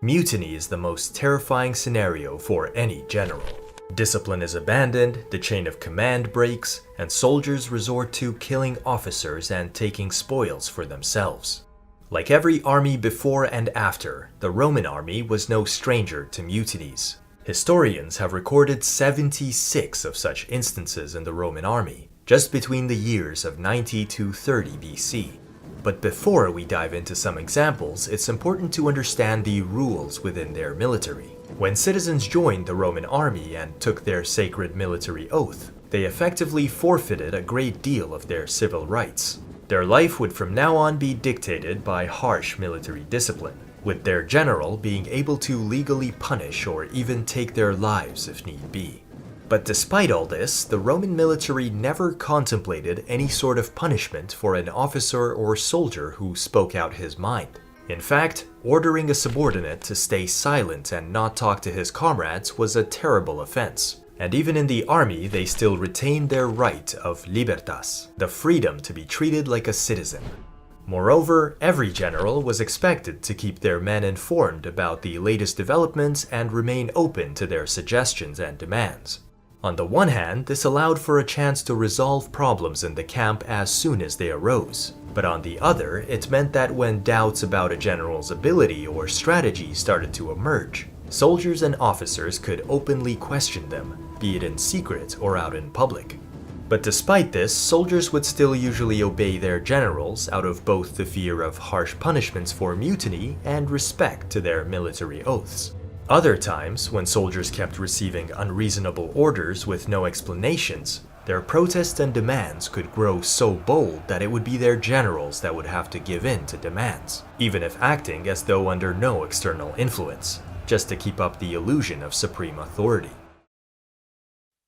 Mutiny is the most terrifying scenario for any general. Discipline is abandoned, the chain of command breaks, and soldiers resort to killing officers and taking spoils for themselves. Like every army before and after, the Roman army was no stranger to mutinies. Historians have recorded 76 of such instances in the Roman army, just between the years of 90 to 30 BC. But before we dive into some examples, it's important to understand the rules within their military. When citizens joined the Roman army and took their sacred military oath, they effectively forfeited a great deal of their civil rights. Their life would from now on be dictated by harsh military discipline, with their general being able to legally punish or even take their lives if need be. But despite all this, the Roman military never contemplated any sort of punishment for an officer or soldier who spoke out his mind. In fact, ordering a subordinate to stay silent and not talk to his comrades was a terrible offense. And even in the army, they still retained their right of libertas, the freedom to be treated like a citizen. Moreover, every general was expected to keep their men informed about the latest developments and remain open to their suggestions and demands. On the one hand, this allowed for a chance to resolve problems in the camp as soon as they arose. But on the other, it meant that when doubts about a general's ability or strategy started to emerge, soldiers and officers could openly question them, be it in secret or out in public. But despite this, soldiers would still usually obey their generals out of both the fear of harsh punishments for mutiny and respect to their military oaths. Other times, when soldiers kept receiving unreasonable orders with no explanations, their protests and demands could grow so bold that it would be their generals that would have to give in to demands, even if acting as though under no external influence, just to keep up the illusion of supreme authority.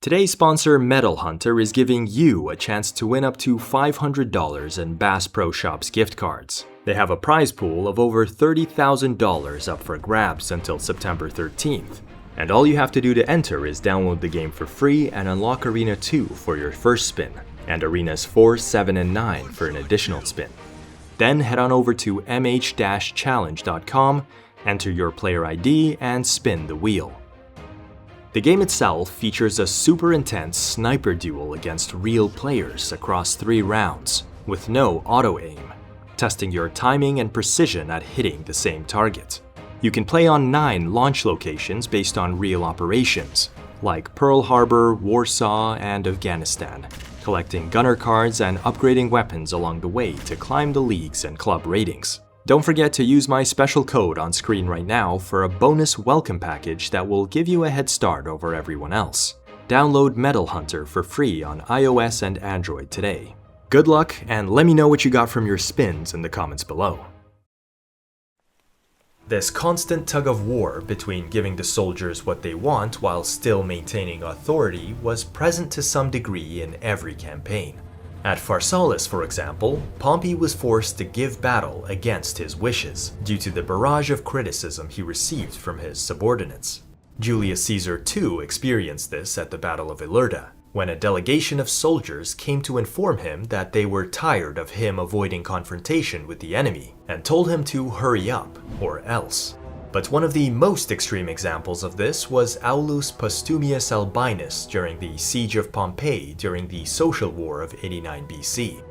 Today's sponsor, Medal Hunter, is giving you a chance to win up to $500 in Bass Pro Shops gift cards. They have a prize pool of over $30,000 up for grabs until September 13th. And all you have to do to enter is download the game for free and unlock Arena 2 for your first spin, and Arenas 4, 7, and 9 for an additional spin. Then head on over to mh-challenge.com, enter your player ID, and spin the wheel. The game itself features a super intense sniper duel against real players across 3 rounds, with no auto-aim, testing your timing and precision at hitting the same target. You can play on 9 launch locations based on real operations, like Pearl Harbor, Warsaw, and Afghanistan, collecting gunner cards and upgrading weapons along the way to climb the leagues and club ratings. Don't forget to use my special code on screen right now for a bonus welcome package that will give you a head start over everyone else. Download Medal Hunter for free on iOS and Android today. Good luck, and let me know what you got from your spins in the comments below. This constant tug of war between giving the soldiers what they want while still maintaining authority was present to some degree in every campaign. At Pharsalus, for example, Pompey was forced to give battle against his wishes due to the barrage of criticism he received from his subordinates. Julius Caesar too experienced this at the Battle of Ilerda, when a delegation of soldiers came to inform him that they were tired of him avoiding confrontation with the enemy and told him to hurry up or else. But one of the most extreme examples of this was Aulus Postumius Albinus during the siege of Pompeii during the Social War of 89 BC.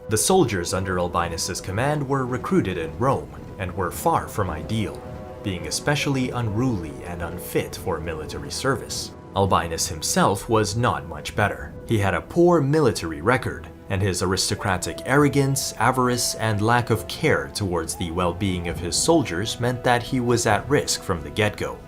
The soldiers under Albinus's command were recruited in Rome and were far from ideal, being especially unruly and unfit for military service. Albinus himself was not much better. He had a poor military record, and his aristocratic arrogance, avarice, and lack of care towards the well-being of his soldiers meant that he was at risk from the get-go.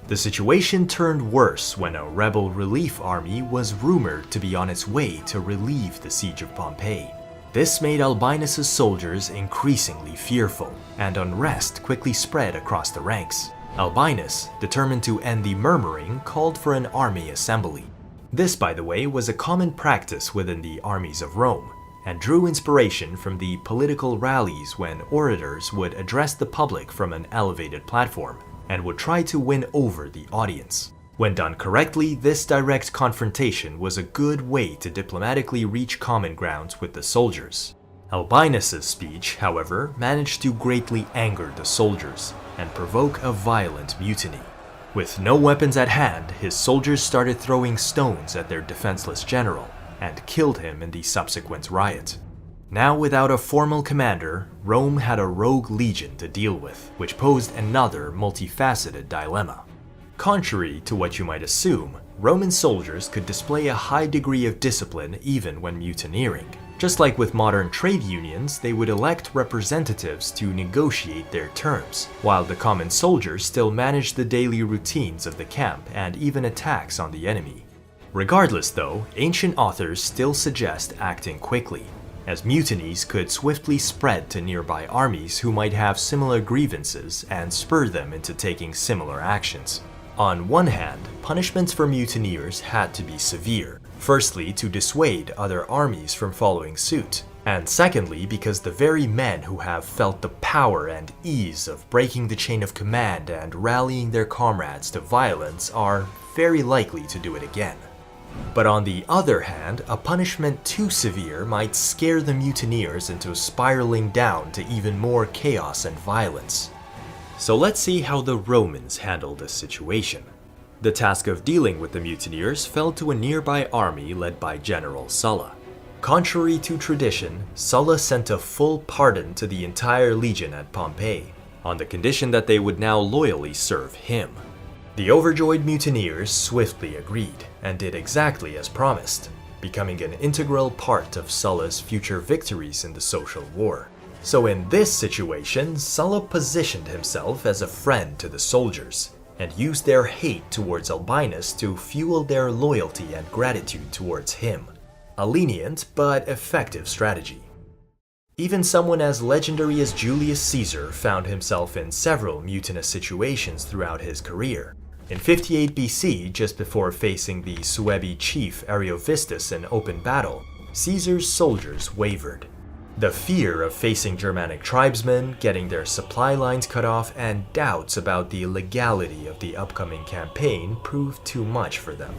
The situation turned worse when a rebel relief army was rumored to be on its way to relieve the siege of Pompeii. This made Albinus's soldiers increasingly fearful, and unrest quickly spread across the ranks. Albinus, determined to end the murmuring, called for an army assembly. This, by the way, was a common practice within the armies of Rome, and drew inspiration from the political rallies when orators would address the public from an elevated platform, and would try to win over the audience. When done correctly, this direct confrontation was a good way to diplomatically reach common ground with the soldiers. Albinus's speech, however, managed to greatly anger the soldiers, and provoke a violent mutiny. With no weapons at hand, his soldiers started throwing stones at their defenseless general and killed him in the subsequent riot. Now without a formal commander, Rome had a rogue legion to deal with, which posed another multifaceted dilemma. Contrary to what you might assume, Roman soldiers could display a high degree of discipline even when mutineering. Just like with modern trade unions, they would elect representatives to negotiate their terms, while the common soldiers still managed the daily routines of the camp and even attacks on the enemy. Regardless though, ancient authors still suggest acting quickly, as mutinies could swiftly spread to nearby armies who might have similar grievances and spur them into taking similar actions. On one hand, punishments for mutineers had to be severe, firstly to dissuade other armies from following suit, and secondly because the very men who have felt the power and ease of breaking the chain of command and rallying their comrades to violence are very likely to do it again. But on the other hand, a punishment too severe might scare the mutineers into spiraling down to even more chaos and violence. So let's see how the Romans handled this situation. The task of dealing with the mutineers fell to a nearby army led by General Sulla. Contrary to tradition, Sulla sent a full pardon to the entire legion at Pompeii, on the condition that they would now loyally serve him. The overjoyed mutineers swiftly agreed, and did exactly as promised, becoming an integral part of Sulla's future victories in the social war. So in this situation, Sulla positioned himself as a friend to the soldiers, and used their hate towards Albinus to fuel their loyalty and gratitude towards him. A lenient but effective strategy. Even someone as legendary as Julius Caesar found himself in several mutinous situations throughout his career. In 58 BC, just before facing the Suebi chief Ariovistus in open battle, Caesar's soldiers wavered. The fear of facing Germanic tribesmen, getting their supply lines cut off, and doubts about the legality of the upcoming campaign proved too much for them.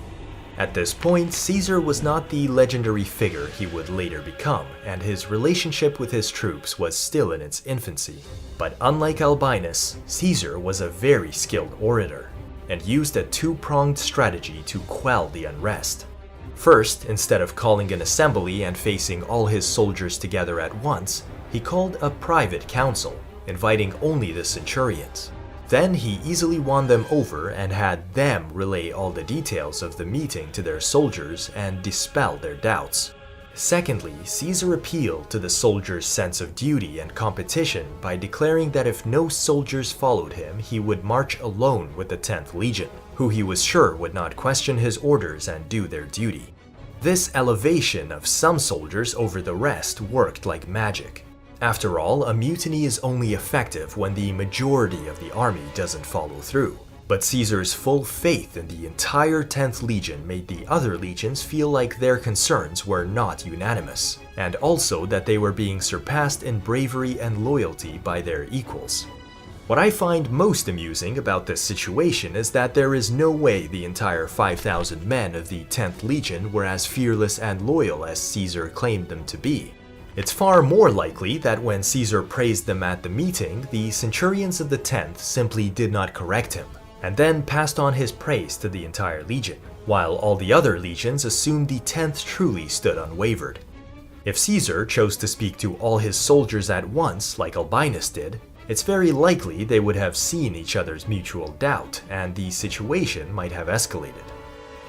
At this point, Caesar was not the legendary figure he would later become, and his relationship with his troops was still in its infancy. But unlike Albinus, Caesar was a very skilled orator, and used a two-pronged strategy to quell the unrest. First, instead of calling an assembly and facing all his soldiers together at once, he called a private council, inviting only the centurions. Then he easily won them over and had them relay all the details of the meeting to their soldiers and dispel their doubts. Secondly, Caesar appealed to the soldiers' sense of duty and competition by declaring that if no soldiers followed him, he would march alone with the 10th Legion, who he was sure would not question his orders and do their duty. This elevation of some soldiers over the rest worked like magic. After all, a mutiny is only effective when the majority of the army doesn't follow through. But Caesar's full faith in the entire 10th Legion made the other legions feel like their concerns were not unanimous, and also that they were being surpassed in bravery and loyalty by their equals. What I find most amusing about this situation is that there is no way the entire 5,000 men of the 10th Legion were as fearless and loyal as Caesar claimed them to be. It's far more likely that when Caesar praised them at the meeting, the centurions of the 10th simply did not correct him, and then passed on his praise to the entire legion, while all the other legions assumed the 10th truly stood unwavered. If Caesar chose to speak to all his soldiers at once, like Albinus did, it's very likely they would have seen each other's mutual doubt, and the situation might have escalated.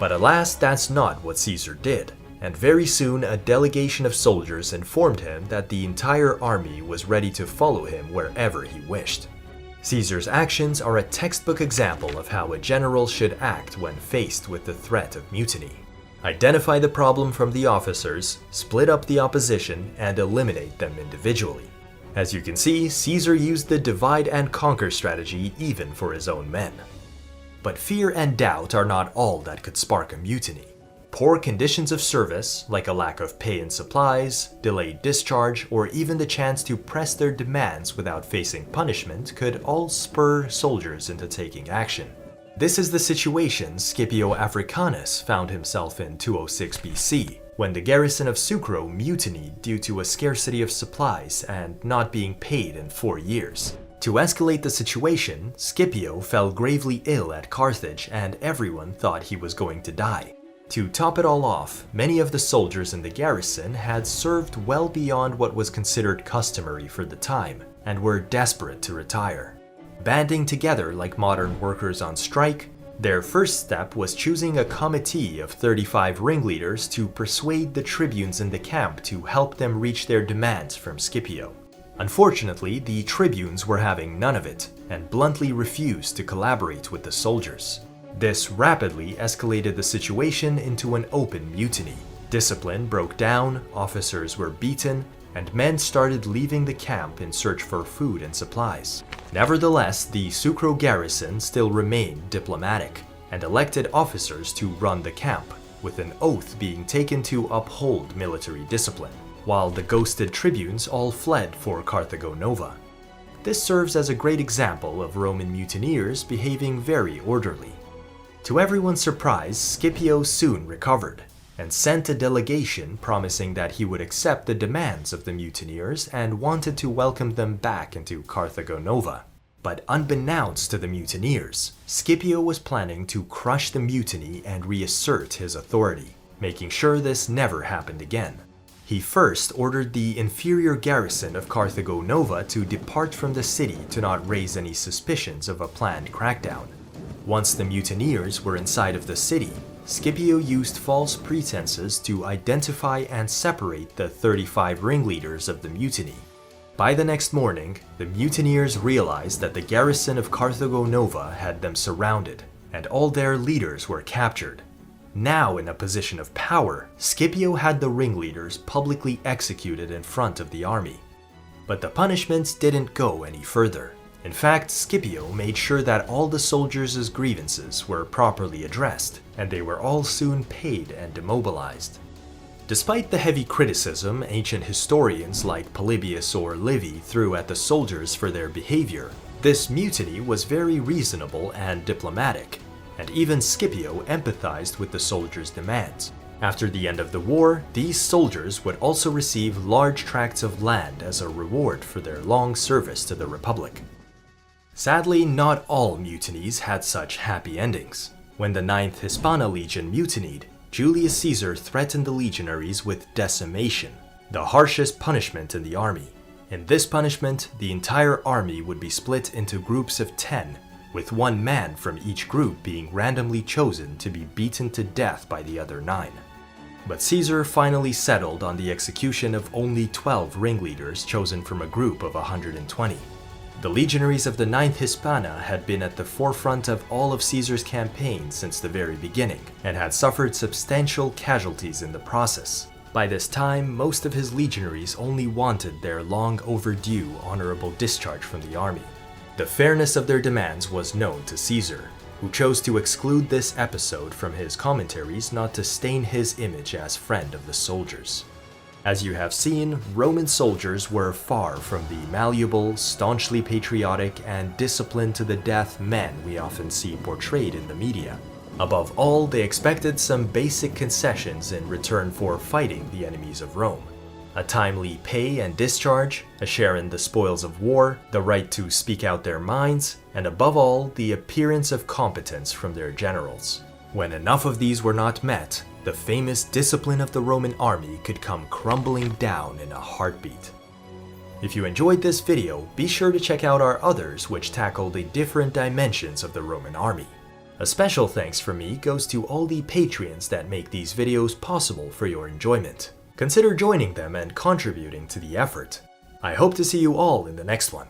But alas, that's not what Caesar did, and very soon a delegation of soldiers informed him that the entire army was ready to follow him wherever he wished. Caesar's actions are a textbook example of how a general should act when faced with the threat of mutiny. Identify the problem from the officers, split up the opposition, and eliminate them individually. As you can see, Caesar used the divide and conquer strategy even for his own men. But fear and doubt are not all that could spark a mutiny. Poor conditions of service, like a lack of pay and supplies, delayed discharge, or even the chance to press their demands without facing punishment could all spur soldiers into taking action. This is the situation Scipio Africanus found himself in 206 BC, when the garrison of Sucro mutinied due to a scarcity of supplies and not being paid in 4 years. To escalate the situation, Scipio fell gravely ill at Carthage and everyone thought he was going to die. To top it all off, many of the soldiers in the garrison had served well beyond what was considered customary for the time and were desperate to retire. Banding together like modern workers on strike, their first step was choosing a committee of 35 ringleaders to persuade the tribunes in the camp to help them reach their demands from Scipio. Unfortunately, the tribunes were having none of it and bluntly refused to collaborate with the soldiers. This rapidly escalated the situation into an open mutiny. Discipline broke down, officers were beaten, and men started leaving the camp in search for food and supplies. Nevertheless, the Sucro garrison still remained diplomatic and elected officers to run the camp, with an oath being taken to uphold military discipline, while the ghosted tribunes all fled for Carthago Nova. This serves as a great example of Roman mutineers behaving very orderly. To everyone's surprise, Scipio soon recovered and sent a delegation promising that he would accept the demands of the mutineers and wanted to welcome them back into Carthago Nova. But unbeknownst to the mutineers, Scipio was planning to crush the mutiny and reassert his authority, making sure this never happened again. He first ordered the inferior garrison of Carthago Nova to depart from the city to not raise any suspicions of a planned crackdown. Once the mutineers were inside of the city, Scipio used false pretenses to identify and separate the 35 ringleaders of the mutiny. By the next morning, the mutineers realized that the garrison of Carthago Nova had them surrounded, and all their leaders were captured. Now in a position of power, Scipio had the ringleaders publicly executed in front of the army. But the punishments didn't go any further. In fact, Scipio made sure that all the soldiers' grievances were properly addressed, and they were all soon paid and demobilized. Despite the heavy criticism ancient historians like Polybius or Livy threw at the soldiers for their behavior, this mutiny was very reasonable and diplomatic, and even Scipio empathized with the soldiers' demands. After the end of the war, these soldiers would also receive large tracts of land as a reward for their long service to the Republic. Sadly, not all mutinies had such happy endings. When the 9th Hispana Legion mutinied, Julius Caesar threatened the legionaries with decimation, the harshest punishment in the army. In this punishment, the entire army would be split into groups of 10, with one man from each group being randomly chosen to be beaten to death by the other 9. But Caesar finally settled on the execution of only 12 ringleaders chosen from a group of 120. The legionaries of the 9th Hispana had been at the forefront of all of Caesar's campaigns since the very beginning, and had suffered substantial casualties in the process. By this time, most of his legionaries only wanted their long overdue honorable discharge from the army. The fairness of their demands was known to Caesar, who chose to exclude this episode from his commentaries not to stain his image as friend of the soldiers. As you have seen, Roman soldiers were far from the malleable, staunchly patriotic, and disciplined to the death men we often see portrayed in the media. Above all, they expected some basic concessions in return for fighting the enemies of Rome. A timely pay and discharge, a share in the spoils of war, the right to speak out their minds, and above all, the appearance of competence from their generals. When enough of these were not met, the famous discipline of the Roman army could come crumbling down in a heartbeat. If you enjoyed this video, be sure to check out our others which tackle the different dimensions of the Roman army. A special thanks from me goes to all the Patreons that make these videos possible for your enjoyment. Consider joining them and contributing to the effort. I hope to see you all in the next one.